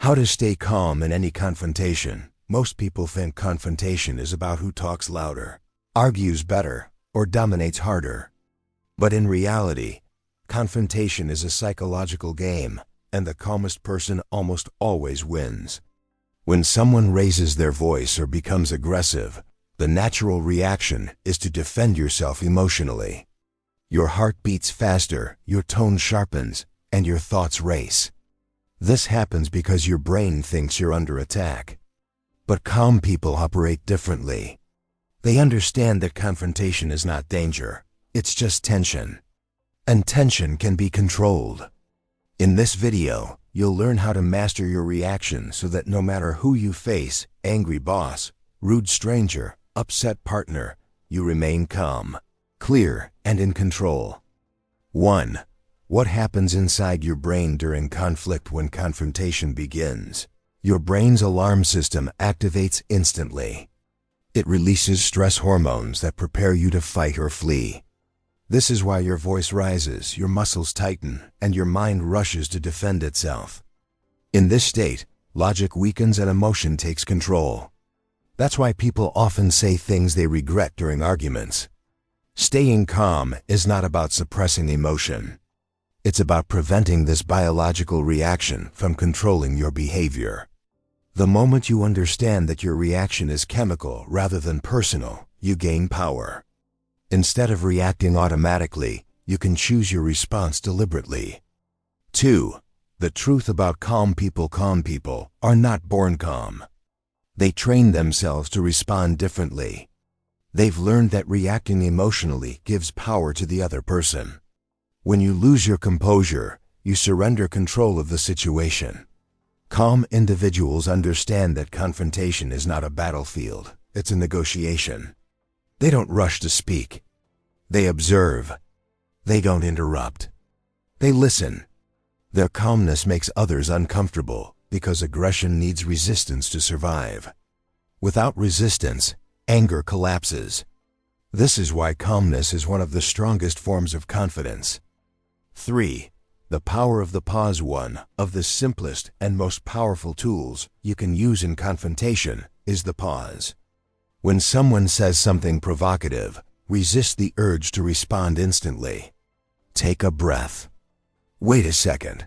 How to stay calm in any confrontation. Most people think confrontation is about who talks louder, argues better, or dominates harder. But in reality, confrontation is a psychological game, and the calmest person almost always wins. When someone raises their voice or becomes aggressive, the natural reaction is to defend yourself emotionally. Your heart beats faster, your tone sharpens, and your thoughts race. This happens because your brain thinks you're under attack. But calm people operate differently. They understand that confrontation is not danger, it's just tension. And tension can be controlled. In this video, you'll learn how to master your reaction so that no matter who you face, angry boss, rude stranger, upset partner, you remain calm, clear, and in control. 1. What happens inside your brain during conflict when confrontation begins? Your brain's alarm system activates instantly. It releases stress hormones that prepare you to fight or flee. This is why your voice rises, your muscles tighten, and your mind rushes to defend itself. In this state, logic weakens and emotion takes control. That's why people often say things they regret during arguments. Staying calm is not about suppressing emotion. It's about preventing this biological reaction from controlling your behavior. The moment you understand that your reaction is chemical rather than personal, you gain power. Instead of reacting automatically, you can choose your response deliberately. 2. The truth about calm people are not born calm. They train themselves to respond differently. They've learned that reacting emotionally gives power to the other person. When you lose your composure, you surrender control of the situation. Calm individuals understand that confrontation is not a battlefield, it's a negotiation. They don't rush to speak. They observe. They don't interrupt. They listen. Their calmness makes others uncomfortable because aggression needs resistance to survive. Without resistance, anger collapses. This is why calmness is one of the strongest forms of confidence. 3. The power of the pause. One of the simplest and most powerful tools you can use in confrontation is the pause. When someone says something provocative, resist the urge to respond instantly. Take a breath. Wait a second.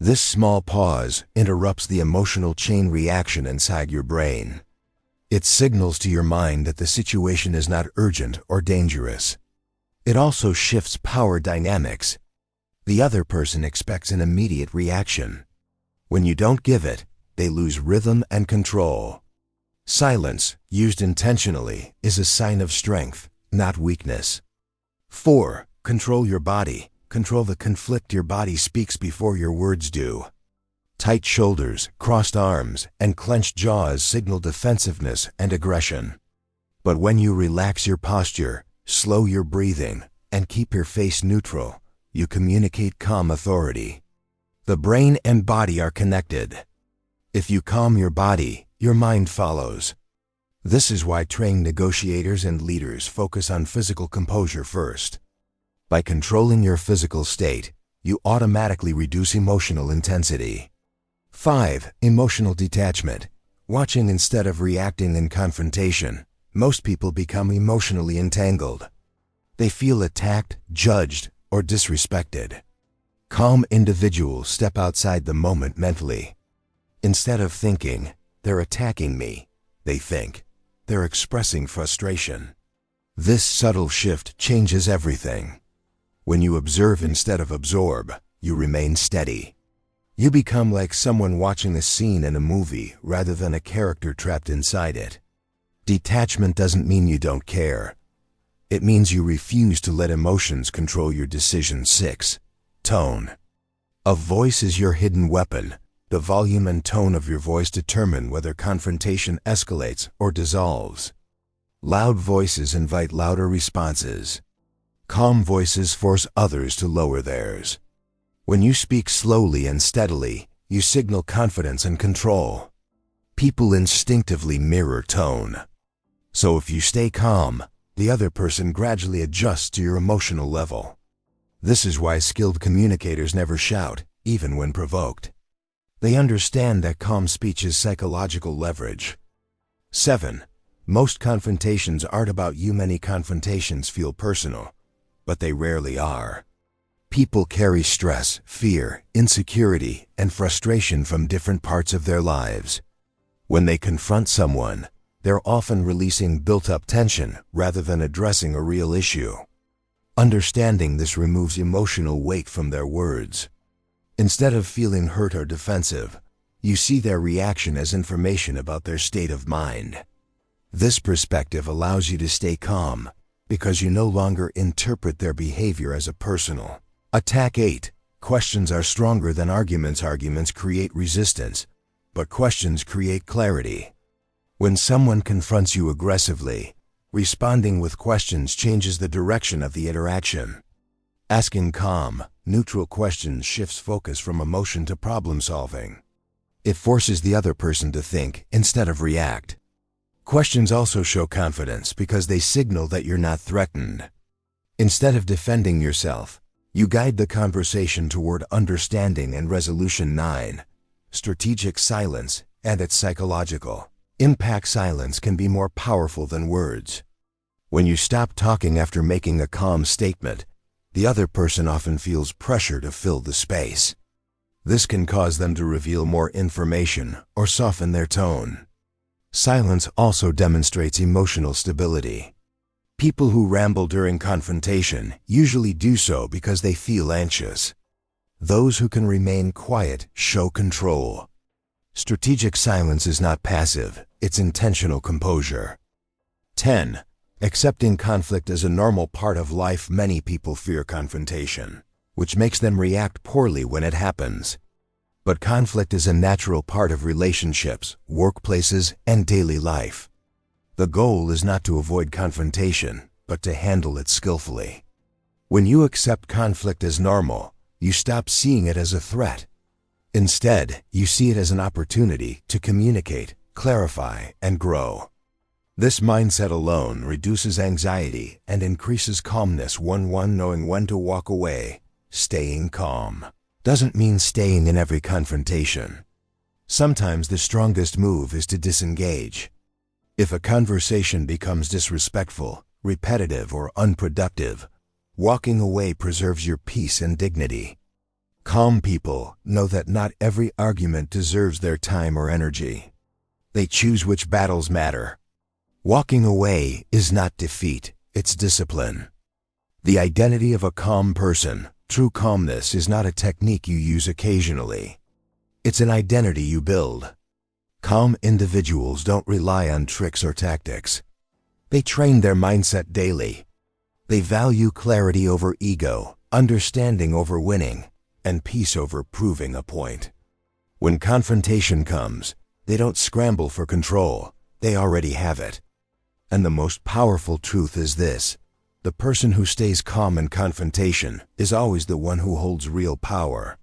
This small pause interrupts the emotional chain reaction inside your brain. It signals to your mind that the situation is not urgent or dangerous. It also shifts power dynamics. The other person expects an immediate reaction. When you don't give it, they lose rhythm and control. Silence, used intentionally, is a sign of strength, not weakness. 4. Control your body. Control the conflict. Your body speaks before your words do. Tight shoulders, crossed arms, and clenched jaws signal defensiveness and aggression. But when you relax your posture, slow your breathing, and keep your face neutral, you communicate calm authority. The brain and body are connected. If you calm your body, your mind follows. This is why trained negotiators and leaders focus on physical composure first. By controlling your physical state, you automatically reduce emotional intensity. 5. Emotional detachment. Watching instead of reacting in confrontation, most people become emotionally entangled. They feel attacked, judged, or disrespected. Calm individuals step outside the moment mentally. Instead of thinking, "They're attacking me," they think, "They're expressing frustration." This subtle shift changes everything. When you observe instead of absorb, you remain steady. You become like someone watching a scene in a movie rather than a character trapped inside it. Detachment doesn't mean you don't care. It means you refuse to let emotions control your decisions. 6. Tone. A voice is your hidden weapon. The volume and tone of your voice determine whether confrontation escalates or dissolves. Loud voices invite louder responses. Calm voices force others to lower theirs. When you speak slowly and steadily, you signal confidence and control. People instinctively mirror tone. So if you stay calm, the other person gradually adjusts to your emotional level. This is why skilled communicators never shout, even when provoked. They understand that calm speech is psychological leverage. 7. Most confrontations aren't about you. Many confrontations feel personal, but they rarely are. People carry stress, fear, insecurity, and frustration from different parts of their lives. When they confront someone, they're often releasing built-up tension rather than addressing a real issue. Understanding this removes emotional weight from their words. Instead of feeling hurt or defensive, you see their reaction as information about their state of mind. This perspective allows you to stay calm because you no longer interpret their behavior as a personal attack. 8. Questions are stronger than arguments. Arguments create resistance, but questions create clarity. When someone confronts you aggressively, responding with questions changes the direction of the interaction. Asking calm, neutral questions shifts focus from emotion to problem solving. It forces the other person to think instead of react. Questions also show confidence because they signal that you're not threatened. Instead of defending yourself, you guide the conversation toward understanding and resolution. 9. Strategic silence and its psychological impact. Silence can be more powerful than words. When you stop talking after making a calm statement, the other person often feels pressure to fill the space. This can cause them to reveal more information or soften their tone. Silence also demonstrates emotional stability. People who ramble during confrontation usually do so because they feel anxious. Those who can remain quiet show control. Strategic silence is not passive, it's intentional composure. 10. Accepting conflict as a normal part of life. Many people fear confrontation, which makes them react poorly when it happens. But conflict is a natural part of relationships, workplaces, and daily life. The goal is not to avoid confrontation, but to handle it skillfully. When you accept conflict as normal, you stop seeing it as a threat. Instead, you see it as an opportunity to communicate, clarify, and grow. This mindset alone reduces anxiety and increases calmness. 1. Knowing when to walk away. Staying calm doesn't mean staying in every confrontation. Sometimes the strongest move is to disengage. If a conversation becomes disrespectful, repetitive, or unproductive, walking away preserves your peace and dignity. Calm people know that not every argument deserves their time or energy. They choose which battles matter. Walking away is not defeat, it's discipline. The identity of a calm person, true calmness, is not a technique you use occasionally. It's an identity you build. Calm individuals don't rely on tricks or tactics. They train their mindset daily. They value clarity over ego, understanding over winning, and peace over proving a point. When confrontation comes, they don't scramble for control, they already have it. And the most powerful truth is this: the person who stays calm in confrontation is always the one who holds real power.